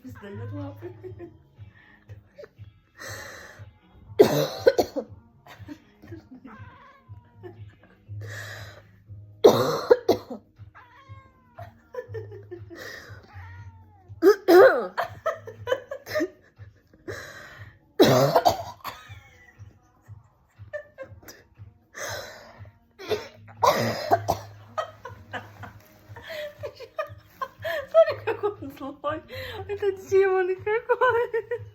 Сдает лапы. Смотри, как он злой. Это демон какой.